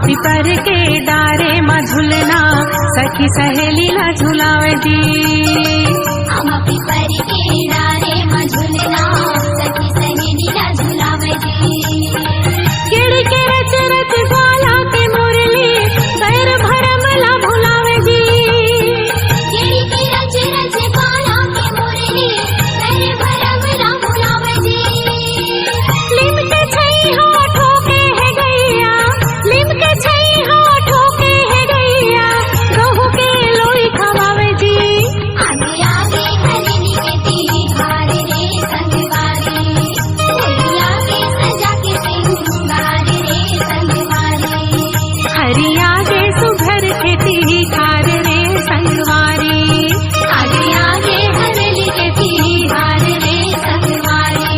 पिपर के डारे माँ झूलना सखी सहेली ला झुलावे जी। आमा पिपर के डारे माँ झूलना सखी सहेली ला झुलावे जी। केड़ी के रच रच ग्वाला के मुरली पैर भरम ला भुलावे जी। केड़ी के रच रच ग्वाला के मुरली पैर भरम ला भुलावे जी। लिम के छई हो ठोके है गैया, लिम के छई हो ठोके है गैया, गहू के लोई खवावे जी। आगे आगे हरेली के तीली धार रे संगवारी, फूलिया के सजा के सिंगार रे संगवारी। हरिया के सुघर खेती खार रे संगवारी। आगे आगे हरेली के तीली धार रे संगवारी।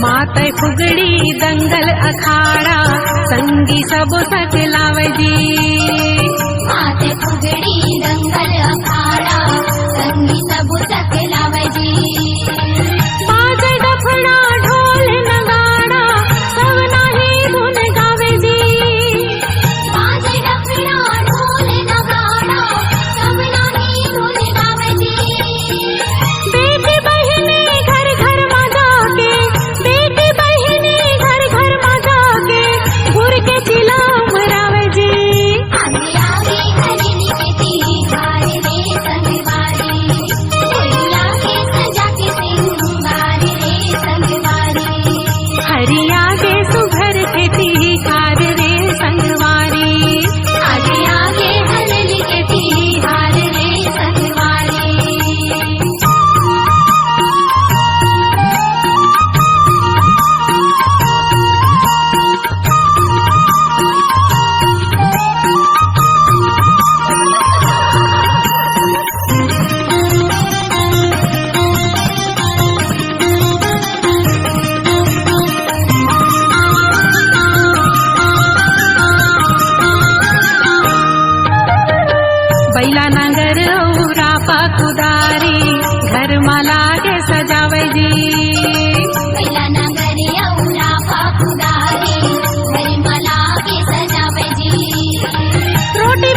माते फुगड़ी दंगल अखाड़ा संगी सब सकलावे जी। माते फुगड़ी दंगल अखाड़ा संगी सब सकलावे जी। बाजे डफड़ा ढोल नगाड़ा सब नाही धुन गावे जी। बाजे डफड़ा ढोल नगाड़ा सब नाही धुन गावे जी। बेटी बहिनी घर घर में जाके, बेटी बहिनी घर घर में जाके गुर के चिलाम रावे जी। आगे आगे हरेली के तीली धार रे संगवारी, फूलिया के सजा के सिंगार रे संगवारी। हरिया के सुघर खेती खार रे संगवारी। आगे आगे हरेली के तीली धार रे संगवारी। बैला नगर औरा पकुदारी घर माला के सजावे जी। बैला नगर औरा पाकुदारी घर मला के सजावे जी। रोटी